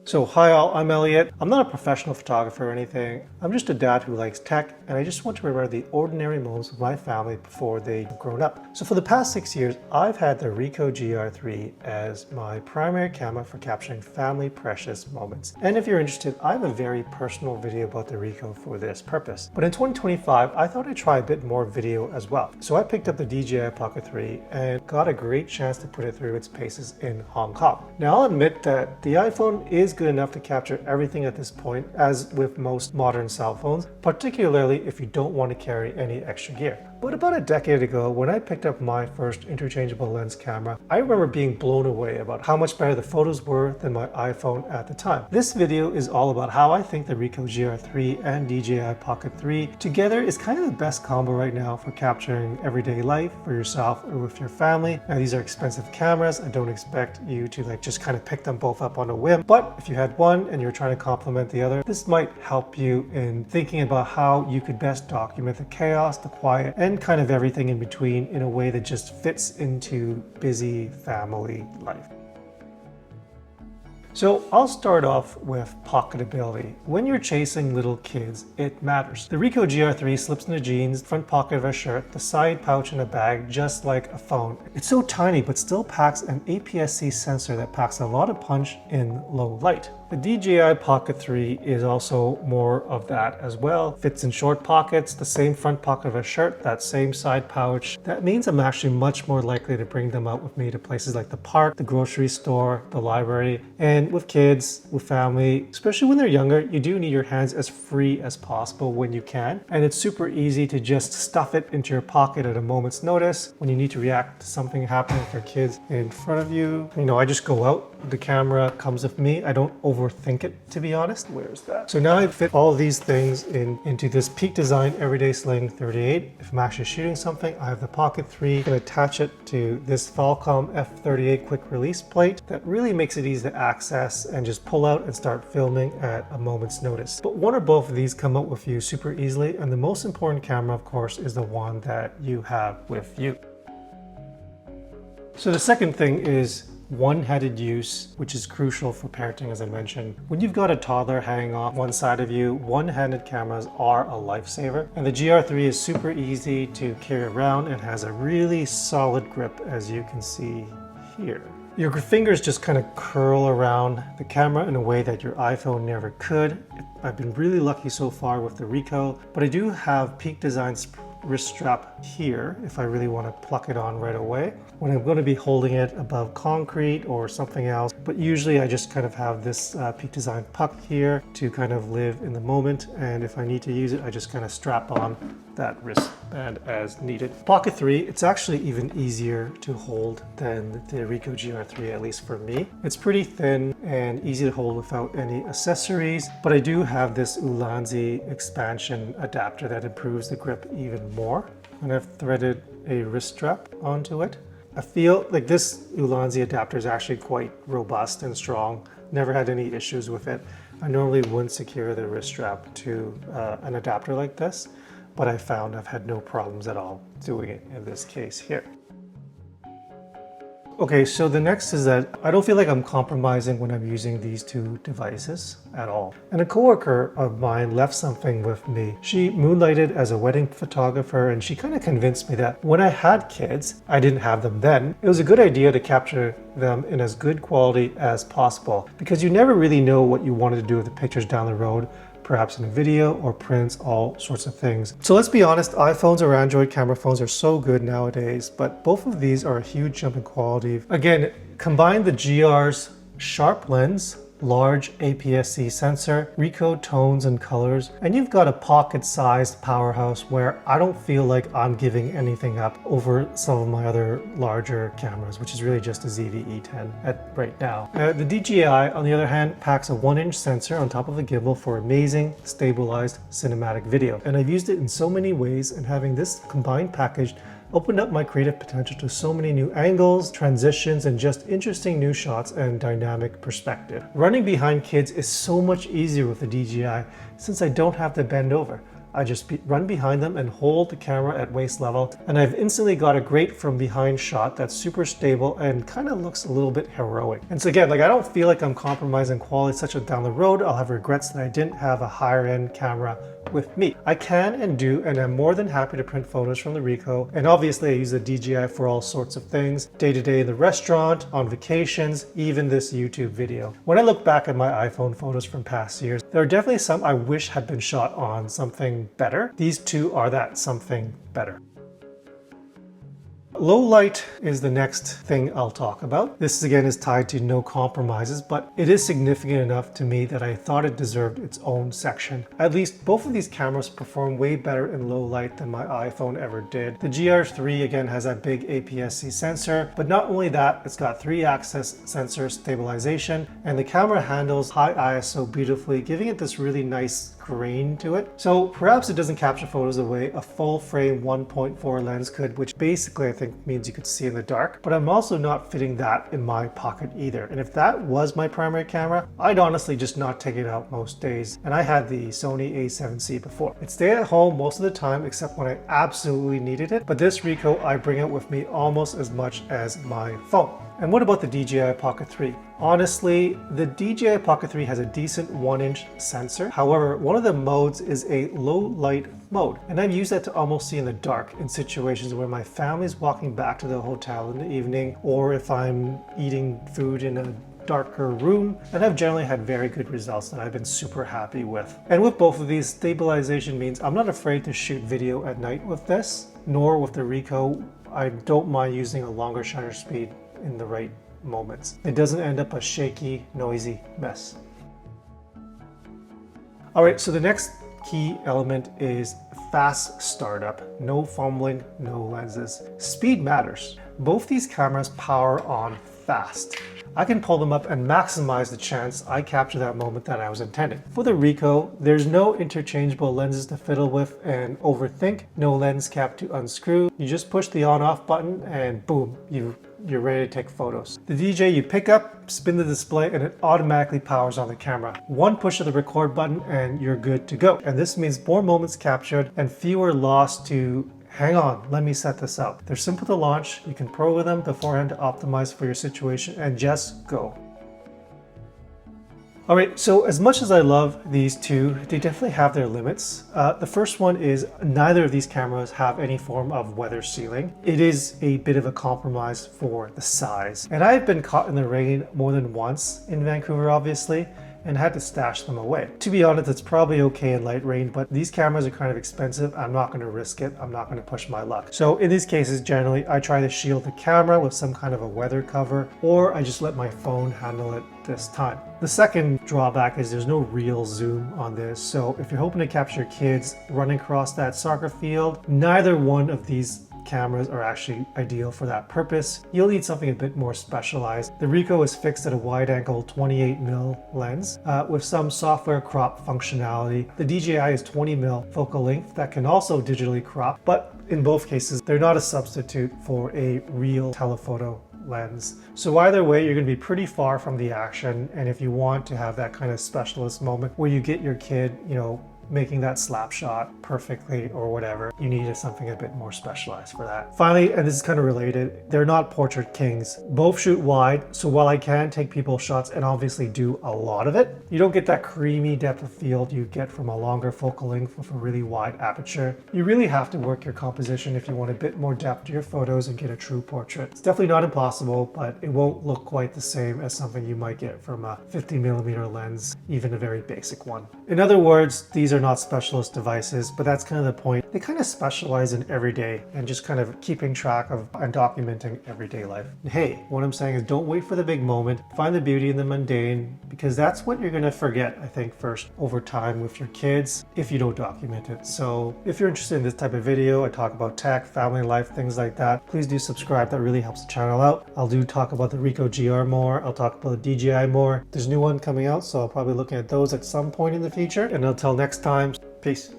So hi all, I'm Elliot. I'm not a professional photographer or anything. I'm just a dad who likes tech, and I just want to remember the ordinary moments with my family before they've grown up. So for the past 6 years, I've had the Ricoh GR III as my primary camera for capturing family precious moments. And if you're interested, I have a very personal video about the Ricoh for this purpose. But in 2025, I thought I'd try a bit more video as well. So I picked up the DJI Pocket 3 and got a great chance to put it through its paces in Hong Kong. Now I'll admit that the iPhone is good enough to capture everything at this point, as with most modern cell phones, particularly if you don't want to carry any extra gear. But about a decade ago, when I picked up my first interchangeable lens camera, I remember being blown away about how much better the photos were than my iPhone at the time. This video is all about how I think the Ricoh GR III and DJI Pocket 3 together is kind of the best combo right now for capturing everyday life for yourself or with your family. Now these are expensive cameras. I don't expect you to just kind of pick them both up on a whim, but if you had one and you're trying to complement the other, this might help you in thinking about how you could best document the chaos, the quiet, and kind of everything in between in a way that just fits into busy family life. So I'll start off with pocketability. When you're chasing little kids, it matters. The Ricoh GR III slips in the jeans, front pocket of a shirt, the side pouch in a bag, just like a phone. It's so tiny, but still packs an APS-C sensor that packs a lot of punch in low light. The DJI Pocket 3 is also more of that as well. Fits in short pockets, the same front pocket of a shirt, that same side pouch. That means I'm actually much more likely to bring them out with me to places like the park, the grocery store, the library, and with kids, with family, especially when they're younger, you do need your hands as free as possible when you can. And it's super easy to just stuff it into your pocket at a moment's notice when you need to react to something happening with your kids in front of you. I just go out, the camera comes with me. I don't overthink it, to be honest. Where's that? So now I fit all of these things into this Peak Design Everyday Sling 38. If I'm actually shooting something, I have the Pocket 3. I can attach it to this Falcom F38 quick release plate that really makes it easy to access and just pull out and start filming at a moment's notice. But one or both of these come out with you super easily, and the most important camera, of course, is the one that you have with you. So the second thing is one-handed use, which is crucial for parenting, as I mentioned. When you've got a toddler hanging off one side of you, one-handed cameras are a lifesaver. And the GR3 is super easy to carry around and has a really solid grip, as you can see here. Your fingers just kind of curl around the camera in a way that your iPhone never could. I've been really lucky so far with the Ricoh, but I do have Peak Design's wrist strap here if I really want to pluck it on right away when I'm going to be holding it above concrete or something else. But usually I just kind of have this Peak Design puck here to kind of live in the moment, and if I need to use it, I just kind of strap on that wristband as needed. Pocket 3, it's actually even easier to hold than the Ricoh GR3, at least for me. It's pretty thin and easy to hold without any accessories, but I do have this Ulanzi expansion adapter that improves the grip even more. And I've threaded a wrist strap onto it. I feel like this Ulanzi adapter is actually quite robust and strong. Never had any issues with it. I normally wouldn't secure the wrist strap to an adapter like this, but I found I've had no problems at all doing it in this case here. Okay, so the next is that I don't feel like I'm compromising when I'm using these two devices at all. And a coworker of mine left something with me. She moonlighted as a wedding photographer, and she kind of convinced me that when I had kids, I didn't have them then, it was a good idea to capture them in as good quality as possible, because you never really know what you wanted to do with the pictures down the road, perhaps in a video or prints, all sorts of things. So let's be honest, iPhones or Android camera phones are so good nowadays, but both of these are a huge jump in quality. Again, combine the GR's sharp lens, large APS-C sensor, Ricoh tones and colors, and you've got a pocket-sized powerhouse where I don't feel like I'm giving anything up over some of my other larger cameras, which is really just a ZV-E10 right now. The DJI, on the other hand, packs a 1-inch sensor on top of a gimbal for amazing, stabilized cinematic video. And I've used it in so many ways, and having this combined package opened up my creative potential to so many new angles, transitions, and just interesting new shots and dynamic perspective. Running behind kids is so much easier with the DJI since I don't have to bend over. I just run behind them and hold the camera at waist level, and I've instantly got a great from behind shot that's super stable and kind of looks a little bit heroic. And so again, like, I don't feel like I'm compromising quality such that down the road I'll have regrets that I didn't have a higher end camera with me. I can and do, and I'm more than happy to print photos from the Ricoh. And obviously I use the DJI for all sorts of things, day to day in the restaurant, on vacations, even this YouTube video. When I look back at my iPhone photos from past years, there are definitely some I wish had been shot on something better. These two are that something better. Low light is the next thing I'll talk about. This again is tied to no compromises, but it is significant enough to me that I thought it deserved its own section. At least both of these cameras perform way better in low light than my iPhone ever did. The GR3 again has that big APS-C sensor, but not only that, it's got 3-axis sensor stabilization, and the camera handles high ISO beautifully, giving it this really nice grain to it. So perhaps it doesn't capture photos the way a full frame 1.4 lens could, which basically I think means you could see in the dark, but I'm also not fitting that in my Pocket either. And if that was my primary camera, I'd honestly just not take it out most days. And I had the Sony a7C before. It stayed at home most of the time except when I absolutely needed it, but this Ricoh I bring it with me almost as much as my phone. And what about the DJI Pocket 3? Honestly, the DJI Pocket 3 has a decent 1-inch sensor. However, one of the modes is a low light mode, and I've used that to almost see in the dark in situations where my family's walking back to the hotel in the evening, or if I'm eating food in a darker room, and I've generally had very good results that I've been super happy with. And with both of these, stabilization means I'm not afraid to shoot video at night with this, nor with the Ricoh. I don't mind using a longer shutter speed in the right moments. It doesn't end up a shaky, noisy mess. All right, so the next key element is fast startup. No fumbling, no lenses. Speed matters. Both these cameras power on fast. I can pull them up and maximize the chance I capture that moment that I was intending. For the Ricoh, there's no interchangeable lenses to fiddle with and overthink, no lens cap to unscrew. You just push the on-off button and boom, you're ready to take photos. The DJI you pick up, spin the display, and it automatically powers on the camera. One push of the record button and you're good to go. And this means more moments captured and fewer lost to hang on, let me set this up. They're simple to launch. You can program them beforehand to optimize for your situation and just go. All right, so as much as I love these two, they definitely have their limits. The first one is neither of these cameras have any form of weather sealing. It is a bit of a compromise for the size. And I've been caught in the rain more than once in Vancouver, obviously, and had to stash them away. To be honest, it's probably okay in light rain, but these cameras are kind of expensive. I'm not going to risk it. I'm not going to push my luck. So in these cases, generally, I try to shield the camera with some kind of a weather cover, or I just let my phone handle it this time. The second drawback is there's no real zoom on this. So if you're hoping to capture kids running across that soccer field, neither one of these cameras are actually ideal for that purpose. You'll need something a bit more specialized. The Ricoh is fixed at a wide-angle 28mm lens with some software crop functionality. The DJI is 20mm focal length that can also digitally crop, but in both cases, they're not a substitute for a real telephoto lens. So either way, you're going to be pretty far from the action, and if you want to have that kind of specialist moment where you get your kid, making that slap shot perfectly or whatever, you needed something a bit more specialized for that. Finally, and this is kind of related, they're not portrait kings. Both shoot wide, so while I can take people shots and obviously do a lot of it, you don't get that creamy depth of field you get from a longer focal length with a really wide aperture. You really have to work your composition if you want a bit more depth to your photos and get a true portrait. It's definitely not impossible, but it won't look quite the same as something you might get from a 50mm lens, even a very basic one. In other words, these are not specialist devices, but that's kind of the point. They kind of specialize in everyday and just kind of keeping track of and documenting everyday life. And hey, what I'm saying is don't wait for the big moment. Find the beauty in the mundane, because that's what you're going to forget, I think, first over time with your kids if you don't document it. So if you're interested in this type of video, I talk about tech, family life, things like that, please do subscribe. That really helps the channel out. I'll talk about the Ricoh GR more. I'll talk about the DJI more. There's a new one coming out, so I'll probably look at those at some point in the future. And until next time, peace.